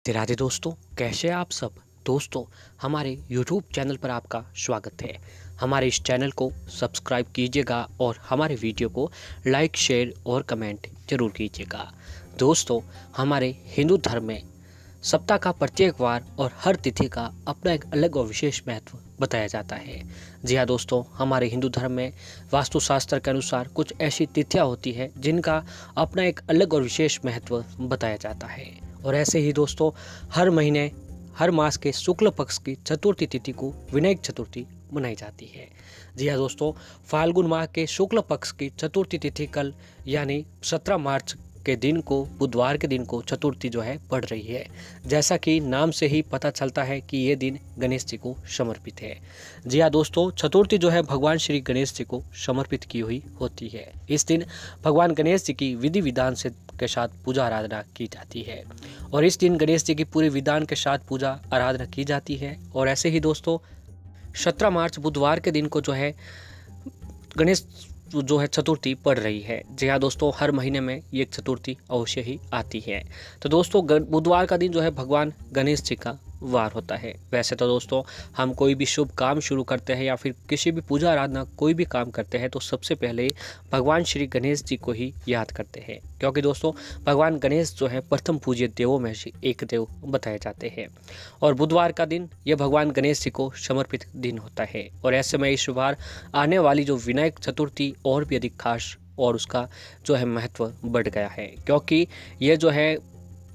राधे राधे दोस्तों, कैसे हैं आप सब। दोस्तों, हमारे YouTube चैनल पर आपका स्वागत है। हमारे इस चैनल को सब्सक्राइब कीजिएगा और हमारे वीडियो को लाइक, शेयर और कमेंट जरूर कीजिएगा। दोस्तों, हमारे हिंदू धर्म में सप्ताह का प्रत्येक वार और हर तिथि का अपना एक अलग और विशेष महत्व बताया जाता है। जी हाँ दोस्तों, हमारे हिंदू धर्म में वास्तुशास्त्र के अनुसार कुछ ऐसी तिथियां होती हैं जिनका अपना एक अलग और विशेष महत्व बताया जाता है। और ऐसे ही दोस्तों, हर महीने हर मास के शुक्ल पक्ष की चतुर्थी तिथि को विनायक चतुर्थी मनाई जाती है। जी हाँ दोस्तों, फाल्गुन माह के शुक्ल पक्ष की चतुर्थी तिथि कल यानी 17 मार्च के दिन को, बुधवार के दिन को चतुर्थी जो है पड़ रही है। जैसा कि नाम से ही पता चलता है कि ये दिन गणेश जी को समर्पित है। जी हाँ दोस्तों, चतुर्थी जो है भगवान श्री गणेश जी को समर्पित की हुई होती है। इस दिन भगवान गणेश जी की विधि विधान से के साथ पूजा आराधना की जाती है और इस दिन गणेश जी की पूरे विधान के साथ पूजा आराधना की जाती है। और ऐसे ही दोस्तों, 17 मार्च बुधवार के दिन को जो है गणेश जो है चतुर्थी पड़ रही है। जी हाँ दोस्तों, हर महीने में ये चतुर्थी अवश्य ही आती है। तो दोस्तों, बुधवार का दिन जो है भगवान गणेश जी का वार होता है। वैसे तो दोस्तों, हम कोई भी शुभ काम शुरू करते हैं या फिर किसी भी पूजा आराधना कोई भी काम करते हैं तो सबसे पहले भगवान श्री गणेश जी को ही याद करते हैं, क्योंकि दोस्तों भगवान गणेश जो है प्रथम पूज्य देवों में से एक देव बताए जाते हैं। और बुधवार का दिन यह भगवान गणेश जी को समर्पित दिन होता है। और ऐसे में इस बार आने वाली जो विनायक चतुर्थी और भी अधिक खास और उसका जो है महत्व बढ़ गया है, क्योंकि ये जो है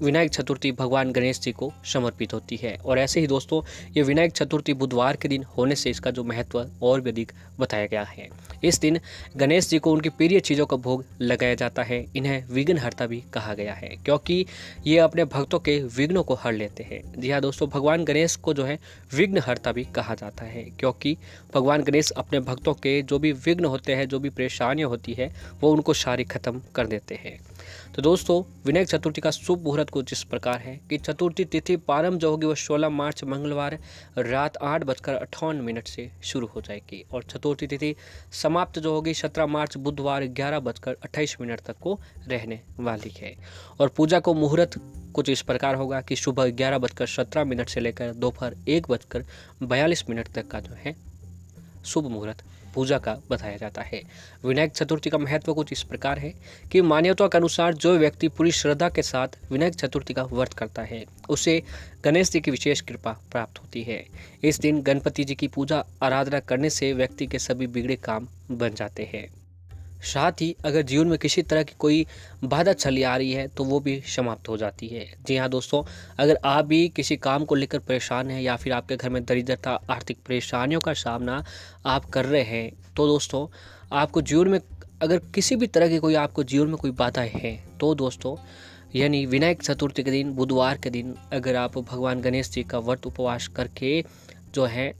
विनायक चतुर्थी भगवान गणेश जी को समर्पित होती है। और ऐसे ही दोस्तों, ये विनायक चतुर्थी बुधवार के दिन होने से इसका जो महत्व और भी अधिक बताया गया है। इस दिन गणेश जी को उनकी प्रिय चीज़ों का भोग लगाया जाता है। इन्हें विघ्नहर्ता भी कहा गया है, क्योंकि ये अपने भक्तों के विघ्नों को हर लेते हैं। जी हाँ दोस्तों, भगवान गणेश को जो है विघ्नहर्ता भी कहा जाता है, क्योंकि भगवान गणेश अपने भक्तों के जो भी विघ्न होते हैं, जो भी परेशानियाँ होती है, वो उनको सारी खत्म कर देते हैं। तो दोस्तों, विनायक चतुर्थी का शुभ मुहूर्त कुछ इस प्रकार है कि चतुर्थी तिथि प्रारंभ जो होगी वो 16 मार्च मंगलवार रात 8:58 से शुरू हो जाएगी और चतुर्थी तिथि समाप्त जो होगी 17 मार्च बुधवार 11:28 तक को रहने वाली है। और पूजा को मुहूर्त कुछ इस प्रकार होगा कि सुबह 11:17 से लेकर दोपहर 1:42 तक का जो है शुभ मुहूर्त पूजा का बताया जाता है। विनायक चतुर्थी का महत्व कुछ इस प्रकार है कि मान्यता के अनुसार जो व्यक्ति पूरी श्रद्धा के साथ विनायक चतुर्थी का व्रत करता है उसे गणेश जी की विशेष कृपा प्राप्त होती है। इस दिन गणपति जी की पूजा आराधना करने से व्यक्ति के सभी बिगड़े काम बन जाते हैं। साथ ही अगर जीवन में किसी तरह की कोई बाधा चली आ रही है तो वो भी समाप्त हो जाती है। जी हाँ दोस्तों, अगर आप भी किसी काम को लेकर परेशान हैं या फिर आपके घर में दरिद्रता, आर्थिक परेशानियों का सामना आप कर रहे हैं, तो दोस्तों आपको जीवन में अगर किसी भी तरह की कोई आपको जीवन में कोई बाधाएं हैं तो दोस्तों यानी विनायक चतुर्थी के दिन बुधवार के दिन अगर आप भगवान गणेश जी का व्रत उपवास करके जो है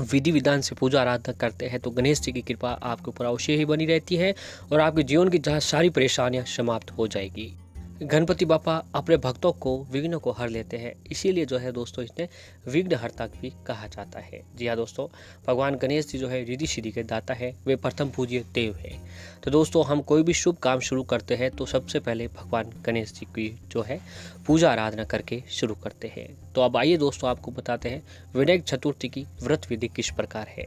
विधि विधान से पूजा आराधना करते हैं तो गणेश जी की कृपा आपके ऊपर अवश्य ही बनी रहती है और आपके जीवन की जहाँ सारी परेशानियां समाप्त हो जाएगी। गणपति बापा अपने भक्तों को विघ्नों को हर लेते हैं, इसीलिए जो है दोस्तों इन्हें विघ्नहर्ता भी कहा जाता है। जी हाँ दोस्तों, भगवान गणेश जी जो है रिद्धि सिद्धि के दाता है, वे प्रथम पूज्य देव है। तो दोस्तों, हम कोई भी शुभ काम शुरू करते हैं तो सबसे पहले भगवान गणेश जी की जो है पूजा आराधना करके शुरू करते हैं। तो अब आइए दोस्तों, आपको बताते हैं विनायक चतुर्थी की व्रत विधि किस प्रकार है।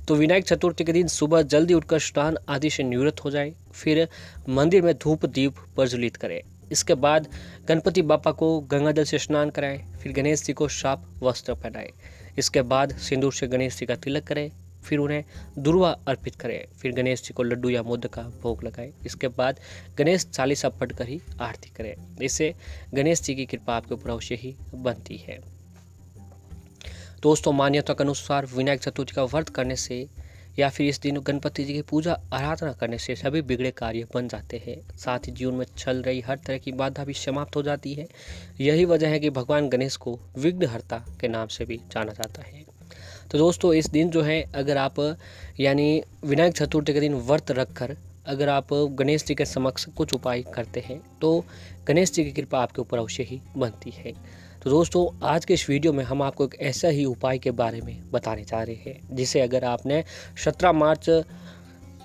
तो विनायक चतुर्थी के दिन सुबह जल्दी उठकर स्नान आदि से निवृत्त हो जाए, फिर मंदिर में धूप दीप प्रज्वलित करें। इसके बाद गणपति बापा को गंगा जल से स्नान कराएं, फिर गणेश जी को साफ वस्त्र पहनाएं। इसके बाद सिंदूर से गणेश जी का तिलक करें, फिर उन्हें दुर्वा अर्पित करें, फिर गणेश जी को लड्डू या मोदक का भोग लगाएं। इसके बाद गणेश चालीसा पढ़कर ही आरती करें। इससे गणेश जी की कृपा आपके ऊपर अवश्य ही बनती है। दोस्तों, मान्यता के अनुसार विनायक चतुर्थी का व्रत करने से या फिर इस दिन गणपति जी की पूजा आराधना करने से सभी बिगड़े कार्य बन जाते हैं। साथ ही जीवन में चल रही हर तरह की बाधा भी समाप्त हो जाती है। यही वजह है कि भगवान गणेश को विघ्नहर्ता के नाम से भी जाना जाता है। तो दोस्तों, इस दिन जो है अगर आप यानी विनायक चतुर्थी के दिन व्रत रखकर अगर आप गणेश जी के समक्ष कुछ उपाय करते हैं तो गणेश जी की कृपा आपके ऊपर अवश्य ही बनती है। तो दोस्तों, आज के इस वीडियो में हम आपको एक ऐसा ही उपाय के बारे में बताने जा रहे हैं जिसे अगर आपने 17 मार्च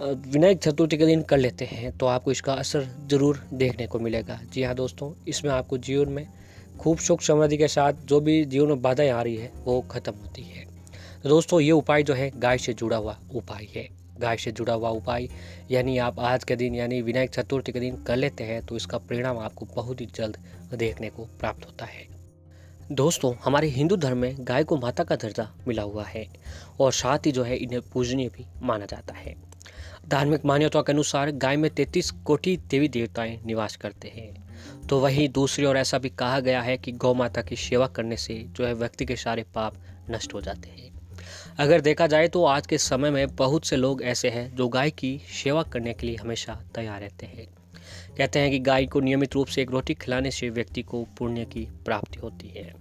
विनायक चतुर्थी के दिन कर लेते हैं तो आपको इसका असर ज़रूर देखने को मिलेगा। जी हाँ दोस्तों, इसमें आपको जीवन में खूब सुख समृद्धि के साथ जो भी जीवन में बाधाएं आ रही है वो खत्म होती है। तो दोस्तों ये उपाय जो है गाय से जुड़ा हुआ उपाय है। गाय से जुड़ा हुआ उपाय यानी आप आज के दिन यानी विनायक चतुर्थी के दिन कर लेते हैं तो इसका परिणाम आपको बहुत ही जल्द देखने को प्राप्त होता है। दोस्तों हमारे हिंदू धर्म में गाय को माता का दर्जा मिला हुआ है और साथ ही जो है इन्हें पूजनीय भी माना जाता है। धार्मिक मान्यताओं के अनुसार गाय में 33 कोटि देवी देवताएं निवास करते हैं। तो वहीं दूसरी ओर ऐसा भी कहा गया है कि गौ माता की सेवा करने से जो है व्यक्ति के सारे पाप नष्ट हो जाते हैं। अगर देखा जाए तो आज के समय में बहुत से लोग ऐसे हैं जो गाय की सेवा करने के लिए हमेशा तैयार रहते हैं। कहते हैं कि गाय को नियमित रूप से एक रोटी खिलाने से व्यक्ति को पुण्य की प्राप्ति होती है।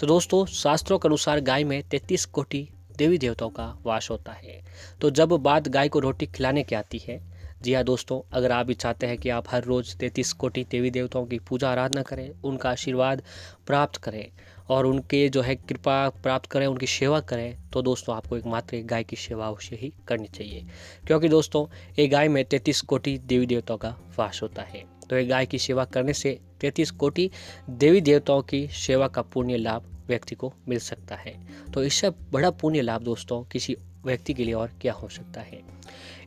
तो दोस्तों शास्त्रों के अनुसार गाय में 33 कोटि देवी देवताओं का वास होता है। तो जब बात गाय को रोटी खिलाने की आती है, जी हाँ दोस्तों, अगर आप भी चाहते हैं कि आप हर रोज़ 33 कोटि देवी देवताओं की पूजा आराधना करें, उनका आशीर्वाद प्राप्त करें और उनके जो है कृपा प्राप्त करें, उनकी सेवा करें, तो दोस्तों आपको एकमात्र एक गाय की सेवा अवश्य ही करनी चाहिए। क्योंकि दोस्तों एक गाय में 33 कोटि देवी देवताओं का वास होता है। तो एक गाय की सेवा करने से 33 कोटि देवी देवताओं की सेवा का पुण्य लाभ व्यक्ति को मिल सकता है। तो इससे बड़ा पुण्य लाभ दोस्तों किसी व्यक्ति के लिए और क्या हो सकता है।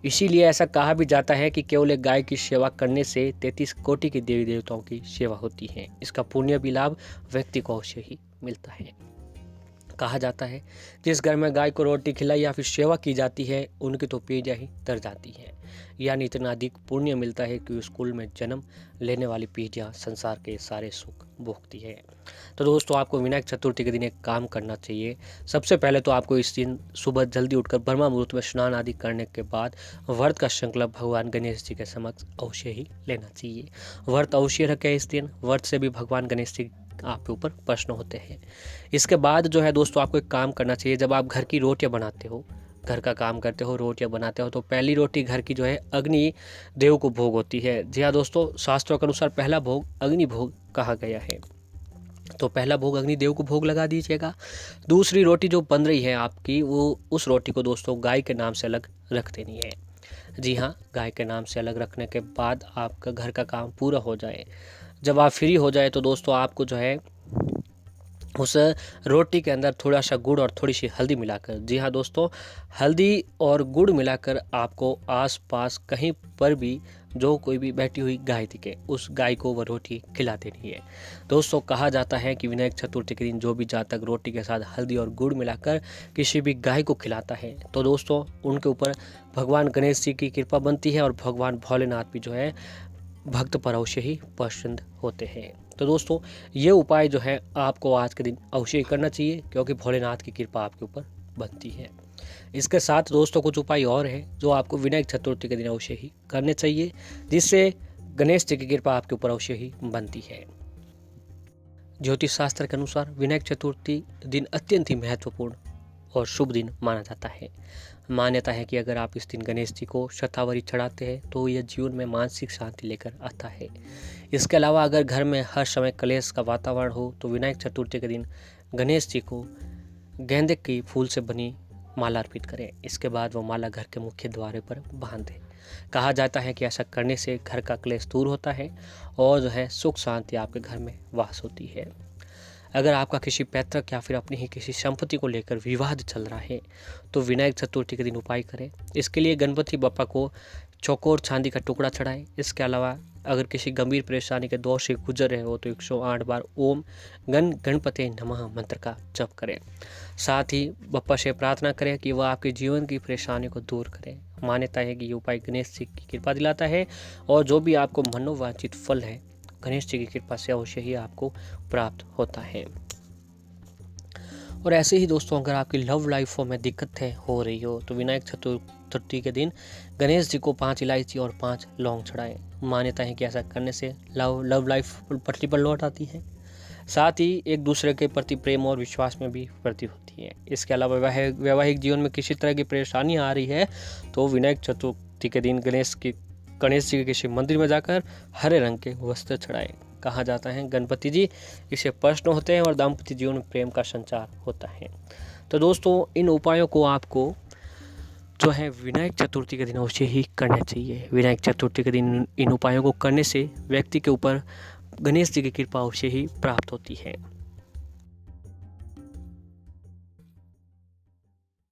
इसीलिए ऐसा कहा भी जाता है कि केवल एक गाय की सेवा करने से 33 कोटि की देवी देवताओं की सेवा होती है। इसका पुण्य भी लाभ व्यक्ति को अवश्य ही मिलता है। कहा जाता है जिस घर में गाय को रोटी खिलाई या फिर सेवा की जाती है उनकी तो पीढ़ियां ही तर जाती हैं, यानी इतना अधिक पुण्य मिलता है कि उस कुल में जन्म लेने वाली पीढ़ियां संसार के सारे सुख भोगती है। तो दोस्तों आपको विनायक चतुर्थी के दिन एक काम करना चाहिए। सबसे पहले तो आपको इस दिन सुबह जल्दी उठकर ब्रह्म मुहूर्त में स्नान आदि करने के बाद व्रत का संकल्प भगवान गणेश जी के समक्ष अवश्य ही लेना चाहिए। व्रत अवश्य रखें इस दिन। व्रत से भी भगवान गणेश जी आपके ऊपर प्रश्न होते हैं। इसके बाद जो है दोस्तों आपको एक काम करना चाहिए। जब आप घर की रोटियां बनाते हो, घर का काम करते हो, रोटियां बनाते हो, तो पहली रोटी घर की जो है अग्नि देव को भोग होती है। जी हाँ दोस्तों, शास्त्रों के अनुसार पहला भोग अग्नि भोग कहा गया है। तो पहला भोग अग्निदेव को भोग लगा दीजिएगा। दूसरी रोटी जो बन रही है आपकी, वो उस रोटी को दोस्तों गाय के नाम से अलग रख देनी है। जी हाँ, गाय के नाम से अलग रखने के बाद आपका घर का काम पूरा हो जाए, जब आप फ्री हो जाए, तो दोस्तों आपको जो है उस रोटी के अंदर थोड़ा सा गुड़ और थोड़ी सी हल्दी मिलाकर, जी हाँ दोस्तों, हल्दी और गुड़ मिलाकर आपको आसपास कहीं पर भी जो कोई भी बैठी हुई गाय दिखे उस गाय को वह रोटी खिला देनी है। दोस्तों कहा जाता है कि विनायक चतुर्थी के दिन जो भी जातक रोटी के साथ हल्दी और गुड़ मिलाकर किसी भी गाय को खिलाता है तो दोस्तों उनके ऊपर भगवान गणेश जी की कृपा बनती है और भगवान भोलेनाथ भी जो है भक्त पर अवश्य ही प्रसन्न होते हैं। तो दोस्तों ये उपाय जो है आपको आज के दिन अवश्य ही करना चाहिए, क्योंकि भोलेनाथ की कृपा आपके ऊपर बनती है। इसके साथ दोस्तों कुछ उपाय और हैं जो आपको विनायक चतुर्थी के दिन अवश्य ही करने चाहिए, जिससे गणेश जी की कृपा आपके ऊपर अवश्य ही बनती है। ज्योतिष शास्त्र के अनुसार विनायक चतुर्थी दिन अत्यंत ही महत्वपूर्ण और शुभ दिन माना जाता है। मान्यता है कि अगर आप इस दिन गणेश जी को शतावरी चढ़ाते हैं तो यह जीवन में मानसिक शांति लेकर आता है। इसके अलावा अगर घर में हर समय कलेश का वातावरण हो तो विनायक चतुर्थी के दिन गणेश जी को गेंदे की फूल से बनी माला अर्पित करें। इसके बाद वो माला घर के मुख्य द्वार पर बांध दें। कहा जाता है कि ऐसा करने से घर का क्लेश दूर होता है और जो है सुख शांति आपके घर में वास होती है। अगर आपका किसी पैतृक या फिर अपनी ही किसी संपत्ति को लेकर विवाद चल रहा है तो विनायक चतुर्थी के दिन उपाय करें। इसके लिए गणपति बप्पा को चौकोर चांदी का टुकड़ा चढ़ाएं। इसके अलावा अगर किसी गंभीर परेशानी के दौर से गुजर रहे हो तो 108 बार ओम गणपते नमः मंत्र का जप करें। साथ ही बप्पा से प्रार्थना करें कि वह आपके जीवन की परेशानी को दूर करें। मान्यता है कि ये उपाय गणेश जी की कृपा दिलाता है और जो भी आपको मनोवांछित फल है गणेश जी की कृपा से अवश्य ही आपको प्राप्त होता है। और ऐसे ही दोस्तों अगर आपकी लव लाइफ में दिक्कतें हो रही हो तो विनायक चतुर्थी के दिन गणेश जी को 5 इलायची और 5 लौंग चढ़ाएं। मान्यता है कि ऐसा करने से लव लाइफ पटरी पर लौट आती है। साथ ही एक दूसरे के प्रति प्रेम और विश्वास में भी वृद्धि होती है। इसके अलावा वैवाहिक जीवन में किसी तरह की परेशानी आ रही है तो विनायक चतुर्थी के दिन गणेश जी के किसी मंदिर में जाकर हरे रंग के वस्त्र चढ़ाएं। कहा जाता है गणपति जी इसे प्रसन्न होते हैं और दाम्पत्य जीवन में प्रेम का संचार होता है। तो दोस्तों इन उपायों को आपको जो है विनायक चतुर्थी के दिन अवश्य ही करना चाहिए। विनायक चतुर्थी के दिन इन उपायों को करने से व्यक्ति के ऊपर गणेश जी की कृपा से ही प्राप्त होती है।